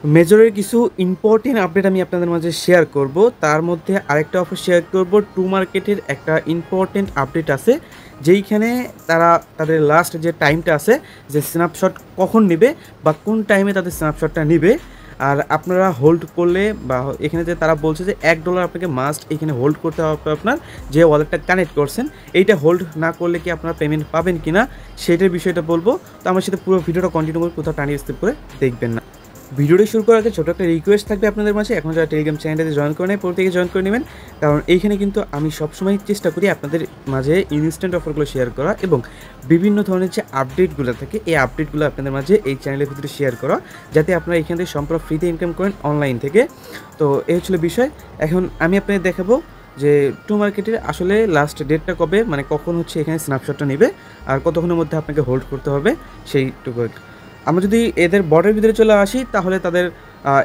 মেজরের কিছু important update আমি আপনাদের মাঝে শেয়ার করব। তার মধ্যে আরেকটা অফার শেয়ার করব। টু মার্কেটের একটা ইম্পর্টেন্ট আপডেট আছে, যেইখানে তারা তাদের লাস্ট যে টাইমটা আছে, যে স্ন্যাপশট কখন নেবে বা কোন টাইমে তাদের স্ন্যাপশটটা নেবে। আর আপনারা হোল্ড করলে বা এখানে যে তারা বলছে যে $1 আপনাকে মাস্ট এখানে হোল্ড করতে হবে, আপনার যে ওয়ালেটটা কানেক্ট করছেন এইটা হোল্ড না করলে কি আপনারা পেমেন্ট পাবেন কি না সেটার বিষয়টা বলবো। তো আমার সাথে পুরো ভিডিওটা কন্টিনিউ করে কোথাও টানিয়ে স্কিপ করে দেখবেন না। ভিডিওটি শুরু করার আগে ছোটো একটা রিকোয়েস্ট থাকবে আপনাদের মাঝে, এখন যারা টেলিগ্রাম চ্যানেলটাতে জয়েন করে নেয় প্রত্যেকে জয়েন করে নেবেন, কারণ এইখানে কিন্তু আমি সবসময় চেষ্টা করি আপনাদের মাঝে ইনস্ট্যান্ট অফারগুলো শেয়ার করা এবং বিভিন্ন ধরনের যে আপডেটগুলো থাকে এই আপডেটগুলো আপনাদের মাঝে এই চ্যানেলের ভিতরে শেয়ার করা, যাতে আপনারা এখান থেকে সম্পূর্ণ ফ্রিতে ইনকাম করেন অনলাইন থেকে। তো এই হচ্ছিল বিষয়। এখন আমি আপনাদের দেখাবো যে টু মার্কেটের আসলে লাস্ট ডেটটা কবে, মানে কখন হচ্ছে এখানে স্ন্যাপশটটা নেবে আর কতক্ষণের মধ্যে আপনাকে হোল্ড করতে হবে সেইটুকু। আমরা যদি এদের বটের ভিতরে চলে আসি তাহলে তাদের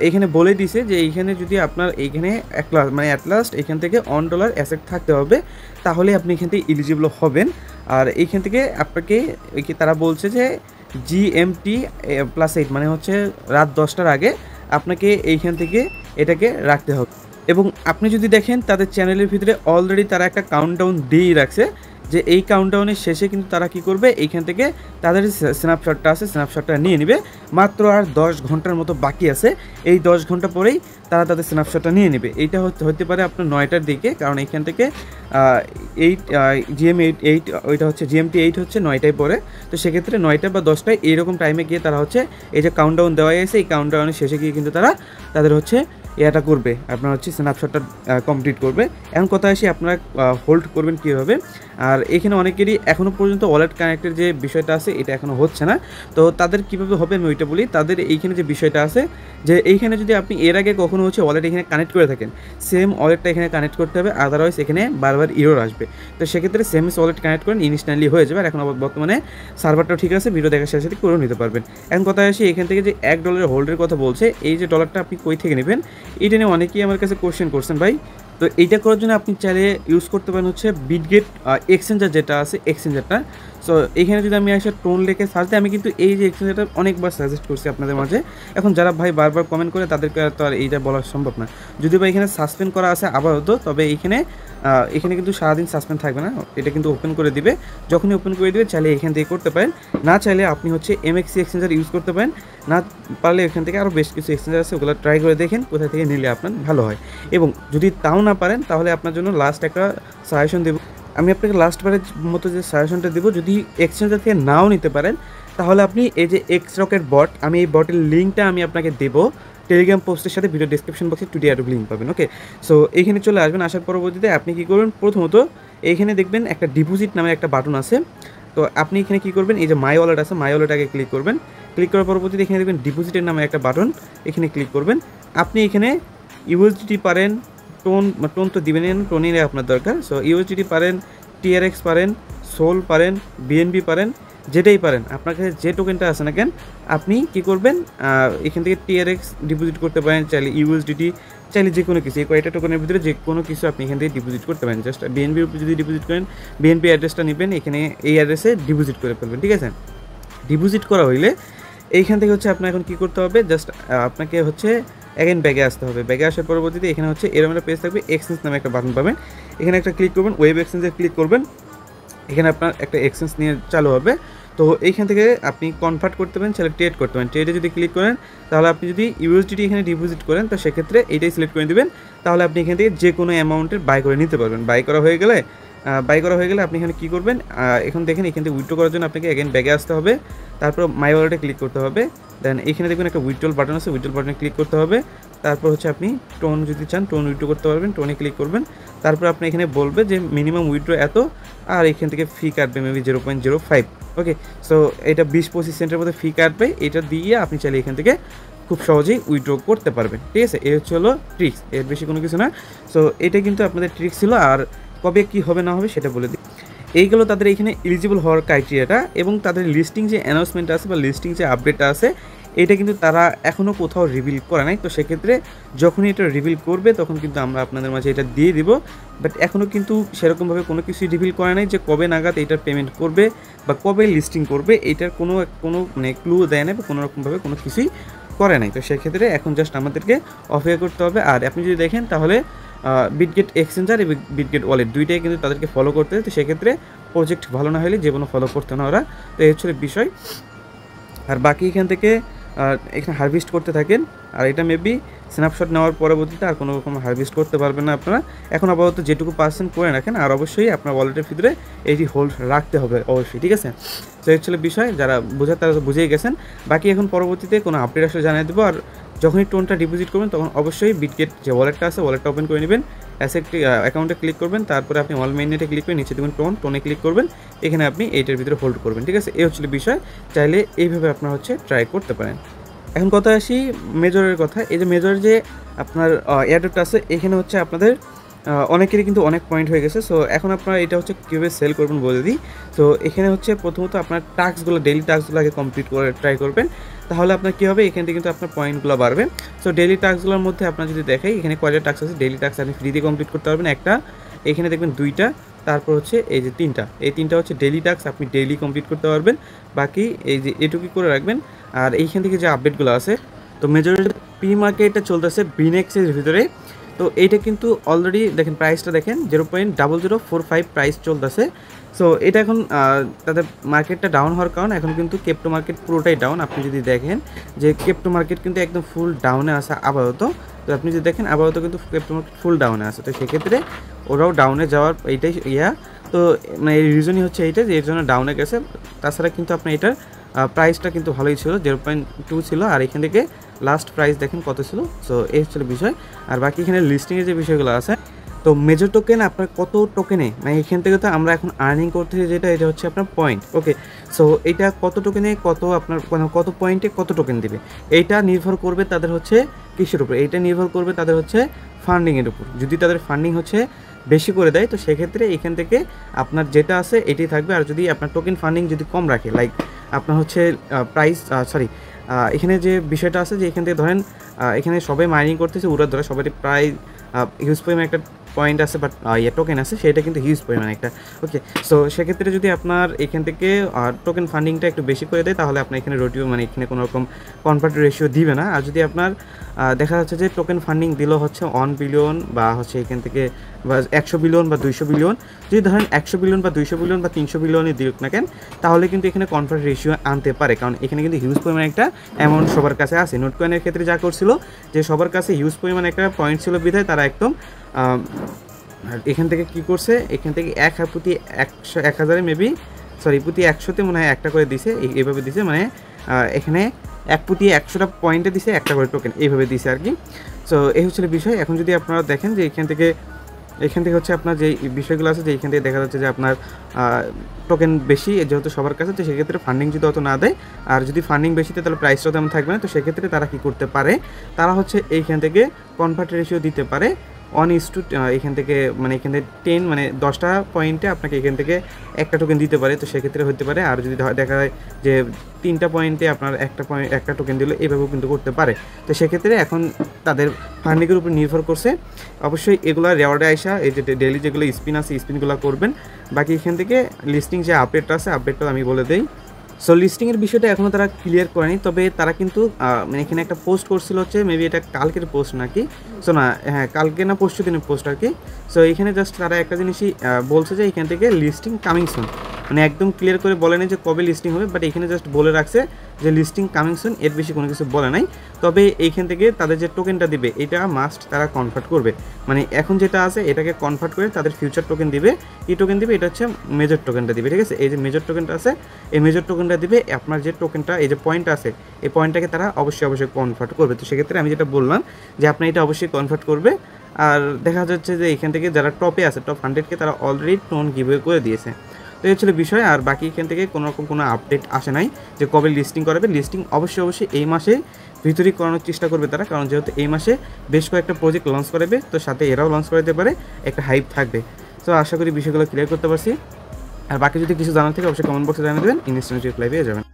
এখানে বলে দিছে যে এইখানে যদি আপনার এইখানে অ্যাট লাস্ট এখান থেকে $1 অ্যাসেট থাকতে হবে, তাহলে আপনি এখান থেকে এলিজিবল হবেন। আর এইখান থেকে আপনাকে তারা বলছে যে GMT +8 মানে হচ্ছে রাত 10টার আগে আপনাকে এইখান থেকে এটাকে রাখতে হবে। এবং আপনি যদি দেখেন তাদের চ্যানেলের ভিতরে অলরেডি তারা একটা কাউন্টডাউন দিয়েই রাখছে, যে এই কাউন্টডাউনের শেষে কিন্তু তারা কি করবে, এইখান থেকে তাদের স্ন্যাপশটটা আছে স্ন্যাপশটটা নিয়ে নেবে। মাত্র আর 10 ঘন্টার মতো বাকি আছে, এই 10 ঘন্টা পরেই তারা তাদের স্ন্যাপশটটা নিয়ে নেবে। এইটা হতে পারে আপনার 9টার দিকে, কারণ এইখান থেকে 8 ওইটা হচ্ছে GMT 8 হচ্ছে 9টায় পরে। তো সেক্ষেত্রে 9টা বা 10টায় এইরকম টাইমে গিয়ে তারা হচ্ছে এই যে কাউন্টডাউন দেওয়া আছে এই কাউন্টডাউনের শেষে গিয়ে কিন্তু তারা তাদের হচ্ছে এটা করবে, আপনার হচ্ছে স্ন্যাপশটটা কমপ্লিট করবে। এখন কথা আসি আপনারা হোল্ড করবেন কীভাবে। আর এখানে অনেকেরই এখনও পর্যন্ত ওয়ালেট কানেক্টের যে বিষয়টা আছে এটা এখনও হচ্ছে না, তো তাদের কীভাবে হবে আমি ওইটা বলি। তাদের এইখানে যে বিষয়টা আছে যে এইখানে যদি আপনি এর আগে কখনো হচ্ছে ওয়ালেট এখানে কানেক্ট করে থাকেন, সেম ওয়ালেটটা এখানে কানেক্ট করতে হবে, আদারওয়াইজ এখানে বারবার ইরর আসবে। তো সেক্ষেত্রে সেম ওয়ালেট কানেক্ট করেন ইনস্ট্যান্টলি হয়ে যাবে। আর এখন বর্তমানে সার্ভারটাও ঠিক আছে, ভিডিও দেখার সাথে সাথে করেও নিতে পারবেন। এখন কথা আসি এখান থেকে যে $1 হোল্ডের কথা বলছে, এই যে ডলারটা আপনি কই থেকে নেবেন এটা নিয়ে অনেকেই আমার কাছে কোশ্চেন করছেন ভাই। তো এইটা করার জন্য আপনি চাইলে ইউজ করতে পারেন হচ্ছে বিটগেট এক্সচেঞ্জার যেটা আছে এক্সচেঞ্জারটা। সো এইখানে যদি আমি আসলে টোন লেখে সার্চ দিই, আমি কিন্তু এই যে এক্সচেঞ্জারটা অনেকবার সাজেস্ট করছি আপনাদের মাঝে। এখন যারা ভাই বারবার কমেন্ট করে তাদেরকে তো আর এইটা বলা সম্ভব না, যদি বা এখানে সাসপেন্ড করা আছে আপাতত, তবে এখানে কিন্তু সারাদিন সাসপেন্ড থাকবে না, এটা কিন্তু ওপেন করে দিবে। যখনই ওপেন করে দিবে চাইলে এখান থেকে করতে পারেন, না চাইলে আপনি হচ্ছে MXC এক্সচেঞ্জার ইউজ করতে পারেন, না পারলে এখান থেকে আরও বেশ কিছু এক্সচেঞ্জার আছে ওগুলো ট্রাই করে দেখেন কোথা থেকে নিলে আপনার ভালো হয়। এবং যদি তাও না পারেন তাহলে আপনার জন্য লাস্ট একটা সাজেশন দেবো, আমি আপনাকে লাস্টবারের মতো যে সাজেশনটা দেবো, যদি এক্সচেঞ্জার থেকে নাও নিতে পারেন তাহলে আপনি এই যে XRocket বট, আমি এই বটের লিঙ্কটা আমি আপনাকে দেবো টেলিগ্রাম পোস্টের সাথে, ভিডিও ডিসক্রিপশন বক্সে 2D লিঙ্ক পাবেন। ওকে, সো এইখানে চলে আসবেন। আসার পরবর্তীতে আপনি কী করবেন, প্রথমত এইখানে দেখবেন একটা ডিপোজিট নামের একটা বাটন আছে। তো আপনি এখানে কী করবেন, এই যে মাই ওয়ালেট আছে মাই ওয়ালেটটাকে ক্লিক করবেন। ক্লিক করার পরবর্তীতে এখানে দেখবেন ডিপোজিটের নামে একটা বাটন, এখানে ক্লিক করবেন। আপনি এখানে USDT পারেন, টোন তো দিবেন না, টোনই আপনার দরকার। সো USDT পারেন, TRX পারেন, সোল পারেন, BNB পারেন, যেটাই পারেন আপনার কাছে যে টোকেনটা আছে না কেন আপনি কী করবেন, এখান থেকে TRX ডিপোজিট করতে পারেন, চাইলে USDT, চাইলে যে কোনো কিছু, এই কয়েকটা টোকেনের ভিতরে যে কোনো কিছু আপনি এখান থেকে ডিপোজিট করতে পারেন। জাস্ট BNB যদি ডিপোজিট করেন, BNB অ্যাড্রেসটা নেবেন, এখানে এই অ্যাড্রেসে ডিপোজিট করে ফেলবেন। ঠিক আছে, ডিপোজিট করা হইলে এইখান থেকে হচ্ছে আপনার এখন কী করতে হবে, জাস্ট আপনাকে হচ্ছে অ্যাগেন ব্যাগে আসতে হবে। ব্যাগে আসার পরবর্তীতে এখানে হচ্ছে এরকম একটা পেজ থাকবে, এক্সচেঞ্জ নামে একটা বাটন পাবেন, এখানে একটা ক্লিক করবেন, ওয়েব এক্সচেঞ্জে ক্লিক করবেন। এখানে আপনার একটা এক্সচেঞ্জ নিয়ে চালু হবে। তো এইখান থেকে আপনি কনভার্ট করতে পারেন, চাইলে ট্রেড করতে পারেন। ট্রেডে যদি ক্লিক করেন তাহলে আপনি যদি USDT এখানে ডিপোজিট করেন তো সেক্ষেত্রে এইটাই সিলেক্ট করে দেবেন, তাহলে আপনি এখান থেকে যে কোনো অ্যামাউন্টের বাই করে নিতে পারবেন। বাই করা হয়ে গেলে আপনি এখানে কী করবেন, এখন দেখেন এখান থেকে উইথড্র করার জন্য আপনাকে অ্যাগেন ব্যাগে আসতে হবে, তারপর মাই ওয়ালেটে ক্লিক করতে হবে। দেন এখানে দেখবেন একটা উইথড্রল বাটন আছে, উইথড্রল বাটনে ক্লিক করতে হবে। তারপর হচ্ছে আপনি টোন যদি চান টোন উইথড্র করতে পারবেন, টোনে ক্লিক করবেন। তারপর আপনি এখানে বলবে যে মিনিমাম উইথড্র এত, আর এখান থেকে ফি কাটবে মেবি 0.05। ওকে, সো এটা 20-25 সেন্টের মধ্যে ফি কাটবে, এটা দিয়ে আপনি চাইলে এখান থেকে খুব সহজেই উইথড্র করতে পারবেন। ঠিক আছে, এই হচ্ছে হলো ট্রিক্স, এর বেশি কোনো কিছু না। সো এটা কিন্তু আপনাদের ট্রিক্স ছিল। আর কবে কী হবে না হবে সেটা বলে দিই। এইগুলো তাদের এখানে এলিজিবল হওয়ার ক্রাইটেরিয়াটা, এবং তাদের লিস্টিং যে অ্যানাউন্সমেন্ট আছে বা লিস্টিং যে আপডেটটা আছে এটা কিন্তু তারা এখনও কোথাও রিভিল করে নাই। তো সেক্ষেত্রে যখনই এটা রিভিল করবে তখন কিন্তু আমরা আপনাদের মাঝে এটা দিয়ে দিব। বাট এখনও কিন্তু সেরকমভাবে কোনো কিছুই রিভিল করে নাই যে কবে নাগাদ এটার পেমেন্ট করবে বা কবে লিস্টিং করবে, এইটার কোনো মানে ক্লু দেয় না বা কোনো রকমভাবে কোনো কিছুই করে নাই। তো সেক্ষেত্রে এখন জাস্ট আমাদেরকে অপেক্ষা করতে হবে। আর আপনি যদি দেখেন তাহলে বিটগেট এক্সচেঞ্জার এবং বিটগেট ওয়ালেট দুইটাই কিন্তু তাদেরকে ফলো করতে হয়। তো সেক্ষেত্রে প্রজেক্ট ভালো না হলে যে কোনো ফলো করতে না ওরা। তো এই হচ্ছে বিষয়। আর বাকি এখান থেকে এখানে হারভেস্ট করতে থাকেন। আর এটা মেবি স্ন্যাপশট নেওয়ার পরবর্তীতে আর কোনো রকম হারভেস্ট করতে পারবেন না আপনারা। এখন আপাতত যেটুকু পার্সেন্ট করে রাখেন, আর অবশ্যই আপনার ওয়ালেটের ভিতরে এইটি হোল্ড রাখতে হবে অবশ্যই, ঠিক আছে। তো এই ছিল বিষয়, যারা বোঝার তারা তো বুঝেই গেছেন। বাকি এখন পরবর্তীতে কোনো আপডেট আসলে জানিয়ে দেবো। আর যখনই টোনটা ডিপোজিট করবেন তখন অবশ্যই বিটগেট যে ওয়ালেটটা আছে ওয়ালেটটা ওপেন করে নেবেন, অ্যাসেট অ্যাকাউন্টে ক্লিক করবেন, তারপরে আপনি অল মেইনেটে ক্লিক করে নিচে দেবেন টোনে ক্লিক করবেন, এখানে আপনি এইটার ভিতরে হোল্ড করবেন, ঠিক আছে। এই হচ্ছিল বিষয়, চাইলে এইভাবে আপনারা ট্রাই করতে পারেন। এখন কথা আসি মেজরের কথা। এই যে মেজর যে আপনার এয়ারড্রপটা আছে এখানে আপনাদের অনেকেরই কিন্তু অনেক পয়েন্ট হয়ে গেছে। সো এখন আপনারা এটা কীভাবে সেল করবেন বলে দিই। তো এখানে প্রথমত আপনার টাস্কগুলো ডেইলি টাস্কগুলো আগে কমপ্লিট করে ট্রাই করবেন, তাহলে আপনার কী হবে এখান থেকে কিন্তু আপনার পয়েন্টগুলো বাড়বে। সো ডেইলি টাস্কগুলোর মধ্যে আপনার যদি দেখাই এখানে কয়টা টাস্ক আছে, ডেইলি টাস্ক আপনি ফ্রিতে কমপ্লিট করতে পারবেন একটা, এখানে দেখবেন 2টা, তারপর এই যে 3টা, এই 3টা ডেইলি টাস্ক আপনি ডেইলি কমপ্লিট করতে পারবেন। বাকি এই যে এটুকুই করে রাখবেন। আর এইখান থেকে যে আপডেটগুলো আছে, তো মেজরিটি প্রি মার্কেটটা চলতেছে বিনেক্সের ভিতরে। তো এইটা কিন্তু অলরেডি দেখেন প্রাইসটা দেখেন 0.0045 প্রাইস চলতেছে। সো এটা এখন তাদের মার্কেটটা ডাউন হওয়ার কারণে এখন কিন্তু ক্রিপ্টো মার্কেট পুরোটাই ডাউন। আপনি যদি দেখেন যে ক্রিপ্টো মার্কেট কিন্তু একদম ফুল ডাউনে আছে আপাতত। তো আপনি যদি দেখেন আপাতত কিন্তু ক্রিপ্টো মার্কেট ফুল ডাউনে আছে। তো সেক্ষেত্রে ওরাও ডাউনে যাওয়ার এইটাই তো মানে এই রিজনই এইটা যে এর জন্য ডাউনে গেছে। তাছাড়া কিন্তু আপনার এটার প্রাইসটা কিন্তু ভালোই ছিল, 0.2 ছিল। আর এখান থেকে লাস্ট প্রাইস দেখেন কত ছিল। সো এই হচ্ছে বিষয়। আর বাকি এখানে লিস্টিংয়ের যে বিষয়গুলো আছে, তো মেজর টোকেন আপনার কত টোকেনে, মানে এখান থেকে তো আমরা এখন আর্নিং করতেছি যেটা, এটা আপনার পয়েন্ট। ওকে, সো এটা কত টোকেনে কত আপনার কত পয়েন্টে কত টোকেন দিবে, এইটা নির্ভর করবে তাদের কিসের উপর, এইটা নির্ভর করবে তাদের ফান্ডিংয়ের উপর। যদি তাদের ফান্ডিং বেশি করে দেয় তো সেক্ষেত্রে এখান থেকে আপনার যেটা আছে এটাই থাকবে। আর যদি আপনার টোকেন ফান্ডিং যদি কম রাখে, লাইক আপনার প্রাইস এখানে যে বিষয়টা আছে যে এখান থেকে ধরেন এখানে সবাই মাইনিং করতেছে, ওরা ধরে সবাই প্রায় হিউজ পরিমাণ একটা পয়েন্ট আছে, বাট টোকেন আছে সেটা কিন্তু হিউজ পরিমাণ একটা। ওকে, সো সেক্ষেত্রে যদি আপনার এখান থেকে টোকেন ফান্ডিংটা একটু বেশি করে দেয় তাহলে আপনার এখানে রোটিও মানে এখানে কোনো রকম কনভার্ট রেশিও দিবে না। আর যদি আপনার দেখা যাচ্ছে যে টোকেন ফান্ডিং দিল 1 বিলিয়ন বা এখান থেকে বা 100 বিলিয়ন বা 200 বিলিয়ন, যদি ধরেন 100 বিলিয়ন বা 200 বিলিয়ন বা 300 বিলিয়নই দিক না কেন, তাহলে কিন্তু এখানে কনভার্ট রেশিও আনতে পারে, কারণ এখানে কিন্তু হিউজ পরিমাণ একটা অ্যামাউন্ট সবার কাছে আছে। নোটকয়েনের ক্ষেত্রে যা করছিল যে সবার কাছে হিউজ পরিমাণ একটা পয়েন্ট ছিল বিধায় তারা একদম এখান থেকে কী করছে, এখান থেকে প্রতি 1000 মেবি প্রতি 100তে মনে হয় একটা করে দিছে, এইভাবে দিছে, মানে এখানে প্রতি 100টা পয়েন্টে দিছে একটা করে টোকেন, এইভাবে দিছে আর কি। সো এই বিষয়। এখন যদি আপনারা দেখেন যে এখান থেকে আপনার যে বিষয়গুলো আছে, যে এখান থেকে দেখা যাচ্ছে যে আপনার টোকেন বেশি যেহেতু সবার কাছে, তো সেক্ষেত্রে ফান্ডিং যদি অত না দেয়, আর যদি ফান্ডিং বেশি দেয় তাহলে প্রাইসটাও তেমন থাকবে না। তো সেক্ষেত্রে তারা কী করতে পারে, তারা এইখান থেকে কনভার্ট রেশিও দিতে পারে 1:, এখান থেকে মানে এখান থেকে 10 মানে 10টা পয়েন্টে আপনাকে এখান থেকে একটা টোকেন দিতে পারে। তো সেক্ষেত্রে হতে পারে। আর যদি দেখা যায় যে 3টা পয়েন্টে আপনার একটা টোকেন দিলে এইভাবেও কিন্তু করতে পারে। তো সেক্ষেত্রে এখন তাদের ফান্ডিংয়ের উপর নির্ভর করছে। অবশ্যই এগুলো রেওয়ার্ডে আসা এই যে ডেইলি যেগুলো স্পিন আছে স্পিনগুলো করবেন। বাকি এখান থেকে লিস্টিং যে আপডেটটা আছে আপডেটটা আমি বলে দিই। সো লিস্টিংয়ের বিষয়টা এখনও তারা ক্লিয়ার করেনি, তবে তারা কিন্তু মানে এখানে একটা পোস্ট করছিল মেবি এটা কালকের পোস্ট নাকি, সো না হ্যাঁ কালকে না পরশু দিনের পোস্ট আর কি। সো এখানে জাস্ট তারা একটা জিনিসই বলছে যে এখান থেকে লিস্টিং কামিং সুন, মানে একদম ক্লিয়ার করে বলে নেই যে কবে লিস্টিং হবে, বাট এখানে জাস্ট বলে রাখছে যে লিস্টিং কামিং সুন, এর বেশি কোনো কিছু বলে নাই। তবে এইখান থেকে তাদের যে টোকেনটা দিবে এটা মাস্ট তারা কনভার্ট করবে, মানে এখন যেটা আছে এটাকে কনভার্ট করে তাদের ফিউচার টোকেন দিবে। কি টোকেন দিবে, এটা মেজর টোকেনটা দিবে, ঠিক আছে। এই যে মেজর টোকেনটা আছে এই মেজর টোকেনটা দিবে, আপনার যে টোকেনটা এই যে পয়েন্ট আছে এই পয়েন্টটাকে তারা অবশ্যই কনভার্ট করবে। তো সেক্ষেত্রে আমি যেটা বললাম যে আপনি এটা অবশ্যই কনভার্ট করবে। আর দেখা যাচ্ছে যে এখান থেকে যারা টপে আছে টপ 100কে তারা অলরেডি টোন গিভওয়ে করে দিয়েছে। তো এই ছিল বিষয়। আর বাকি এখান থেকে কোনো রকম কোনো আপডেট আসে নাই যে কবে লিস্টিং করাবে। লিস্টিং অবশ্যই এই মাসে ভিতরেই করানোর চেষ্টা করবে তারা, কারণ যেহেতু এই মাসে বেশ কয়েকটা প্রজেক্ট লঞ্চ করাবে, তো সাথে এরাও লঞ্চ করাতে পারে, একটা হাইপ থাকবে। তো আশা করি বিষয়গুলো ক্লিয়ার করতে পারছি। আর বাকি যদি কিছু জানার থাকে অবশ্যই কমেন্ট বক্সে জানিয়ে দেবেন, ইনস্ট্যান্ট রিপ্লাই পেয়ে যাবেন।